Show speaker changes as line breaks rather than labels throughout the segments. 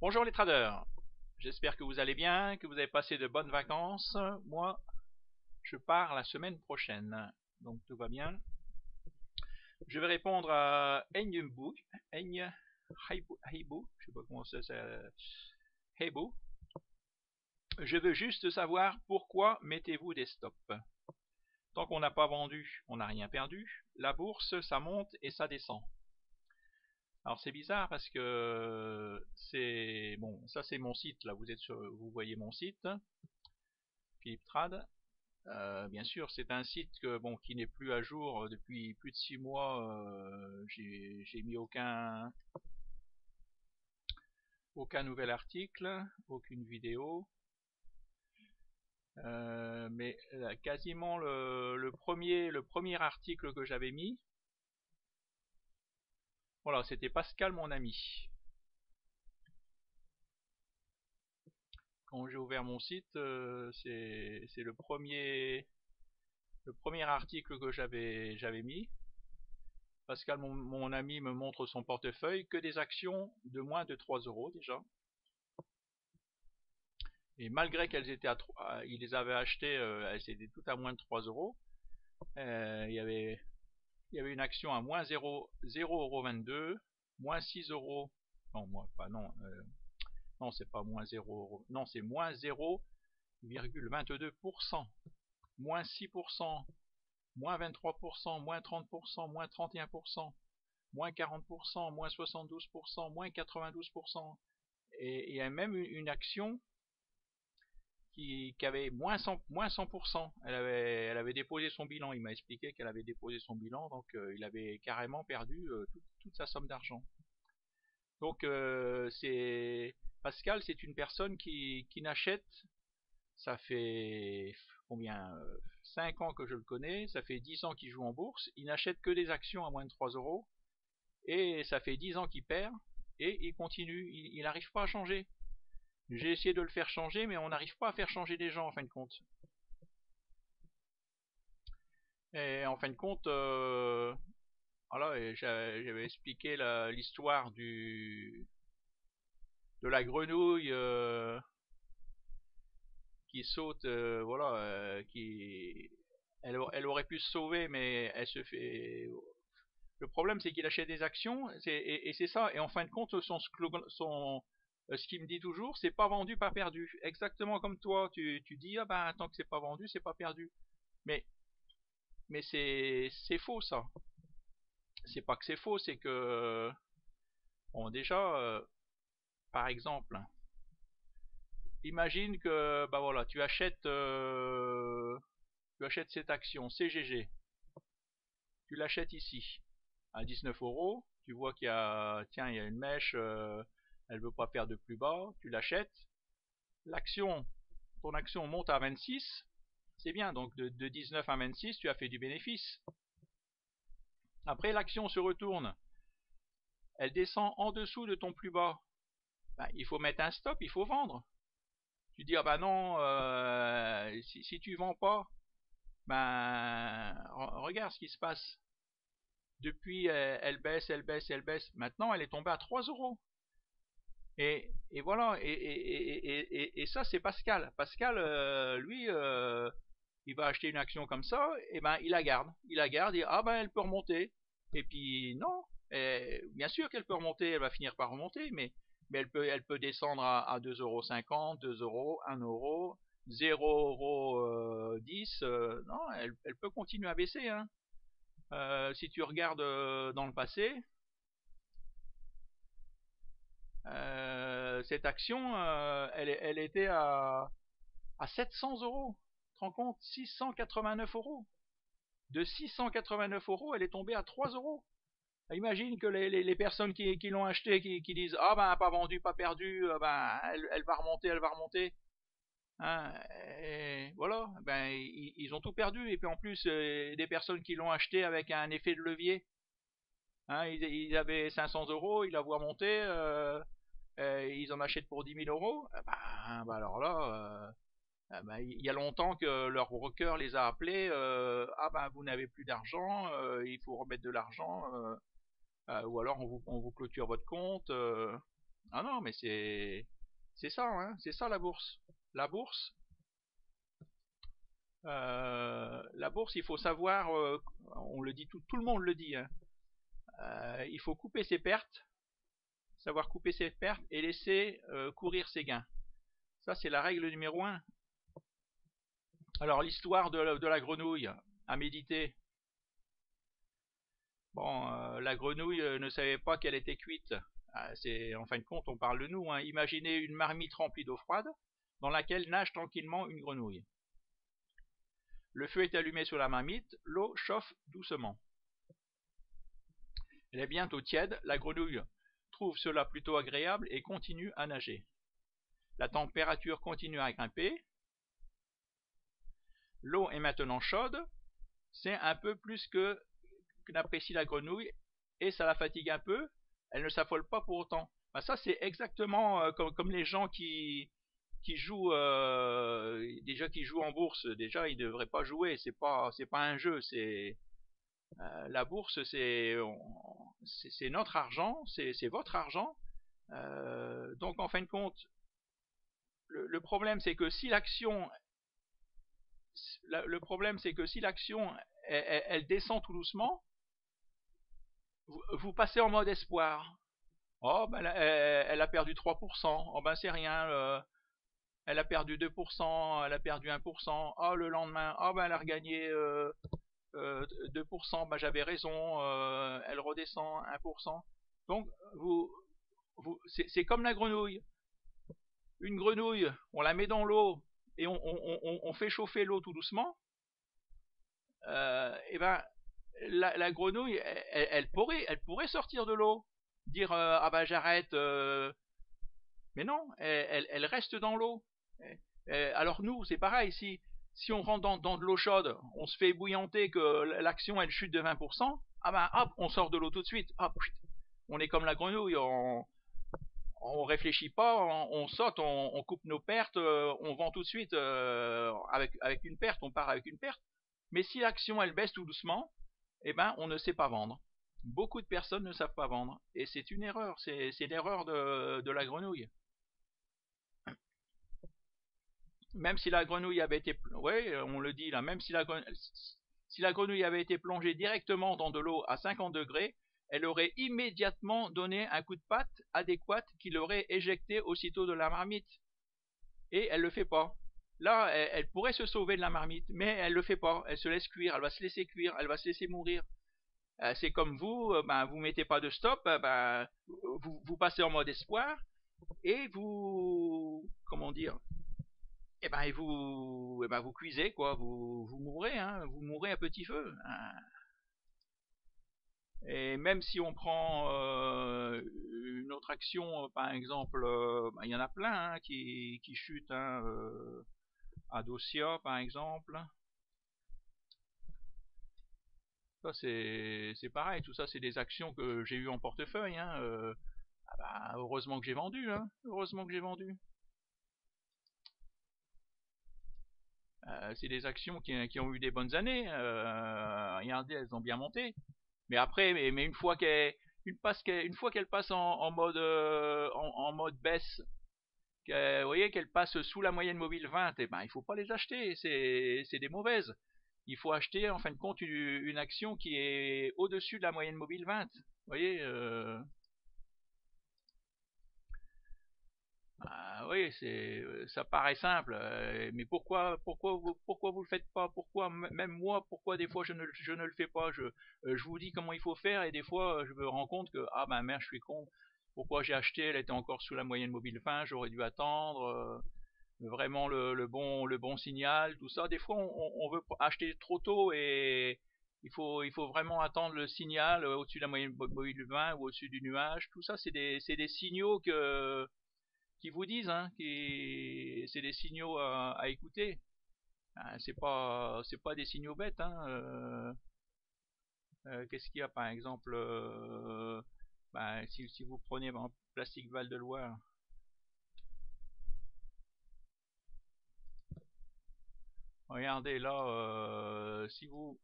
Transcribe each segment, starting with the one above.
Bonjour les traders, j'espère que vous allez bien, que vous avez passé de bonnes vacances. Moi, je pars la semaine prochaine, donc tout va bien. Je vais répondre à Enyumbu, Heibu, je sais pas comment c'est, Heibu. Je veux juste savoir pourquoi mettez-vous des stops. Tant qu'on n'a pas vendu, on n'a rien perdu. La bourse, ça monte et ça descend. Alors c'est bizarre parce que c'est bon, ça c'est mon site là. Vous voyez mon site, Philippe Trad. Bien sûr, c'est un site qui n'est plus à jour depuis plus de 6 mois. J'ai mis aucun nouvel article, aucune vidéo. Mais quasiment le premier article que j'avais mis, voilà, c'était Pascal mon ami. Quand j'ai ouvert mon site, c'est le premier article que j'avais mis. Pascal, mon ami, me montre son portefeuille, que des actions de moins de 3 euros déjà. Et malgré qu'elles étaient il les avait achetées, elles étaient toutes à moins de 3 euros. Il y avait une action à moins 0,22 €, moins 6 euros. Non, non, c'est pas moins 0 €. Non, c'est moins 0,22%, moins 6%, moins 23%, moins 30%, moins 31%, moins 40%, moins 72%, moins 92%. Et il y a même une action qui avait moins 100%. Elle avait déposé son bilan. Il m'a expliqué qu'elle avait déposé son bilan, donc il avait carrément perdu toute sa somme d'argent. Donc Pascal, c'est une personne qui n'achète. Ça fait combien 5 ans que je le connais, ça fait 10 ans qu'il joue en bourse, il n'achète que des actions à moins de 3 euros, et ça fait 10 ans qu'il perd, et il continue, il n'arrive pas à changer. J'ai essayé de le faire changer, mais on n'arrive pas à faire changer les gens en fin de compte. Et en fin de compte, voilà, j'avais expliqué l'histoire de la grenouille qui saute, voilà, elle aurait pu se sauver, mais elle se fait. Le problème, c'est qu'il achète des actions, et c'est ça. Et en fin de compte, ce qu'il me dit toujours, c'est pas vendu, pas perdu. Exactement comme toi, tu dis, ah ben, tant que c'est pas vendu, c'est pas perdu. Mais, mais c'est faux, ça. C'est pas que c'est faux, c'est que, bon, déjà, par exemple, imagine que, bah voilà, tu achètes cette action CGG, tu l'achètes ici à 19 euros, tu vois tiens, il y a une mèche, elle veut pas faire de plus bas, tu l'achètes, l'action, ton action monte à 26, c'est bien, donc de 19 à 26, tu as fait du bénéfice. Après, l'action se retourne, elle descend en dessous de ton plus bas, ben, il faut mettre un stop, il faut vendre. Tu dis, ah ben non, si tu vends pas, ben regarde ce qui se passe. Depuis, elle baisse, elle baisse, elle baisse. Maintenant, elle est tombée à 3 euros. Et voilà, et ça c'est Pascal. Pascal, lui, il va acheter une action comme ça, et ben il la garde. Il la garde, et ah ben elle peut remonter. Et puis non, bien sûr qu'elle peut remonter, elle va finir par remonter, mais elle peut descendre à 2,50 €, 2 euros, 1 euro, 0,10 €. Non, elle peut continuer à baisser. Hein. Si tu regardes dans le passé, cette action, elle était à 700 euros. Tu te rends compte? 689 euros. De 689 euros, elle est tombée à 3 euros. Imagine que les personnes qui l'ont acheté, qui disent ah ben pas vendu, pas perdu, ben elle va remonter, elle va remonter. Hein, et voilà, ben ils ont tout perdu. Et puis en plus, des personnes qui l'ont acheté avec un effet de levier. Hein, ils avaient 500 euros, ils la voient monter, ils en achètent pour 10 000 euros. Ben alors là, ben, il y a longtemps que leur broker les a appelés. Ah ben vous n'avez plus d'argent, il faut remettre de l'argent, ou alors on vous clôture votre compte. Ah non, mais c'est ça, hein, c'est ça la bourse. La bourse, il faut savoir, on le dit tout le monde le dit, hein, il faut couper ses pertes, savoir couper ses pertes et laisser courir ses gains. Ça, c'est la règle numéro un. Alors, l'histoire de la grenouille à méditer. Bon, la grenouille ne savait pas qu'elle était cuite. En fin de compte, on parle de nous, hein. Imaginez une marmite remplie d'eau froide dans laquelle nage tranquillement une grenouille. Le feu est allumé sur la marmite, l'eau chauffe doucement. Elle est bientôt tiède, la grenouille trouve cela plutôt agréable et continue à nager. La température continue à grimper. L'eau est maintenant chaude. C'est un peu plus que n'apprécie la grenouille et ça la fatigue un peu. Elle ne s'affole pas pour autant. Ben ça, c'est exactement comme les gens qui jouent déjà qui jouent en bourse. Déjà, ils ne devraient pas jouer. C'est pas un jeu. C'est la bourse, c'est notre argent, c'est votre argent. Donc en fin de compte, le problème c'est que si l'action, elle descend tout doucement, vous passez en mode espoir. Oh ben elle a perdu 3%. Oh ben c'est rien. Elle a perdu 2%, elle a perdu 1%. Oh le lendemain, oh ben elle a regagné 2%, ben j'avais raison, elle redescend 1%. Donc c'est comme la grenouille. Une grenouille, on la met dans l'eau et on fait chauffer l'eau tout doucement. Et ben la grenouille, elle pourrait sortir de l'eau, dire ah ben j'arrête, mais non, elle reste dans l'eau. Alors nous, c'est pareil, si on rentre dans de l'eau chaude, on se fait ébouillanter, que l'action elle chute de 20%, ah ben hop, on sort de l'eau tout de suite, hop, on est comme la grenouille, on réfléchit pas, on saute, on coupe nos pertes, on vend tout de suite avec une perte, on part avec une perte. Mais si l'action elle baisse tout doucement, eh ben on ne sait pas vendre. Beaucoup de personnes ne savent pas vendre et c'est une erreur, c'est l'erreur de la grenouille. Même si la grenouille avait été, ouais, on le dit là, même si la grenouille avait été plongée directement dans de l'eau à 50 degrés, elle aurait immédiatement donné un coup de patte adéquat qui l'aurait éjecté aussitôt de la marmite. Et elle le fait pas. Là, elle pourrait se sauver de la marmite, mais elle le fait pas. Elle se laisse cuire, elle va se laisser cuire, elle va se laisser mourir. C'est comme vous, ben vous mettez pas de stop, ben vous passez en mode espoir et vous, comment dire, et ben vous cuisez quoi, vous mourrez, hein, vous mourrez à petit feu. Hein. Et même si on prend une autre action, par exemple, ben, il y en a plein hein, qui chutent, hein, Adosia par exemple. Ça c'est pareil, tout ça c'est des actions que j'ai eu en portefeuille. Hein, bah, heureusement que j'ai vendu, hein, heureusement que j'ai vendu. C'est des actions qui ont eu des bonnes années. Regardez, elles ont bien monté. Mais après, mais une fois qu'elle passe en mode en mode baisse, vous voyez qu'elle passe sous la moyenne mobile 20, et ben il faut pas les acheter, c'est des mauvaises. Il faut acheter en fin de compte une action qui est au-dessus de la moyenne mobile 20. Vous voyez ah oui, ça paraît simple, mais pourquoi vous le faites pas? Pourquoi même moi, pourquoi des fois je ne le fais pas? Je vous dis comment il faut faire et des fois je me rends compte que ah ben merde, je suis con. Pourquoi j'ai acheté? Elle était encore sous la moyenne mobile 20, j'aurais dû attendre. Vraiment le bon signal, tout ça. Des fois on veut acheter trop tôt et il faut vraiment attendre le signal au-dessus de la moyenne mobile 20 ou au-dessus du nuage. Tout ça c'est des signaux qui vous disent, hein, c'est des signaux à écouter. C'est pas des signaux bêtes. Hein, qu'est-ce qu'il y a par exemple ben, si vous prenez en Plastique Val de Loire, regardez là, si vous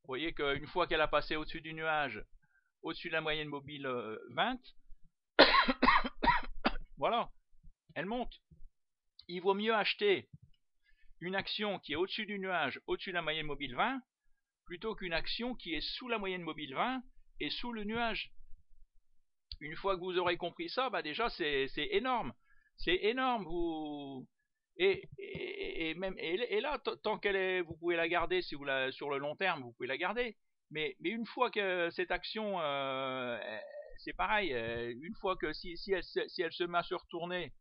voyez qu'une fois qu'elle a passé au-dessus du nuage, au-dessus de la moyenne mobile 20, Voilà, elle monte. Il vaut mieux acheter une action qui est au-dessus du nuage, au-dessus de la moyenne mobile 20, plutôt qu'une action qui est sous la moyenne mobile 20 et sous le nuage. Une fois que vous aurez compris ça, bah déjà c'est énorme. C'est énorme. Et là, tant qu'elle est, vous pouvez la garder si vous sur le long terme, vous pouvez la garder. Mais une fois que cette action, c'est pareil. Une fois que si elle se met à se retourner,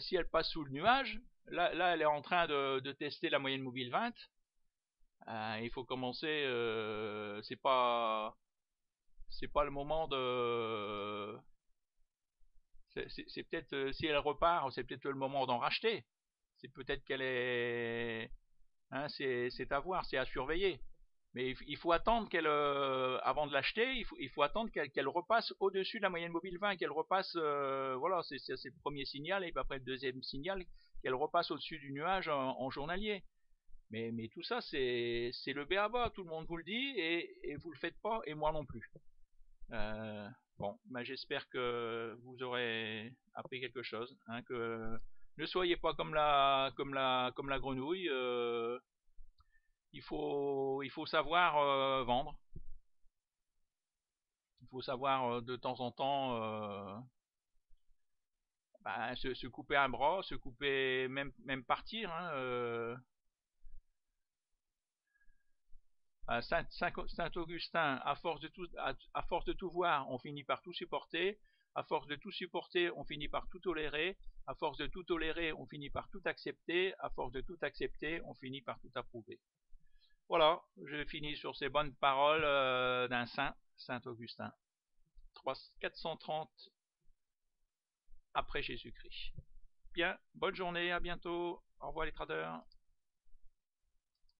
si elle passe sous le nuage, là elle est en train de tester la moyenne mobile 20. Il faut commencer. C'est pas le moment de. C'est peut-être si elle repart, c'est peut-être le moment d'en racheter. C'est peut-être qu'elle est. Hein, c'est à voir, c'est à surveiller. Mais il faut attendre qu'elle, avant de l'acheter, il faut attendre qu'elle repasse au-dessus de la moyenne mobile 20, qu'elle repasse, voilà, c'est le premier signal, et puis après le deuxième signal, qu'elle repasse au-dessus du nuage en journalier. Mais tout ça, c'est le b.a.-ba, tout le monde vous le dit, et vous le faites pas, et moi non plus. Bon, bah, j'espère que vous aurez appris quelque chose, hein, que ne soyez pas comme la grenouille. Il faut savoir vendre. Il faut savoir de temps en temps bah, se couper un bras, se couper même partir. Hein, Saint-Augustin, à force de tout voir, on finit par tout supporter. À force de tout supporter, on finit par tout tolérer. À force de tout tolérer, on finit par tout accepter. À force de tout accepter, on finit par tout approuver. Voilà, je finis sur ces bonnes paroles d'un Saint-Augustin. 430 après Jésus-Christ. Bien, bonne journée, à bientôt. Au revoir les traders.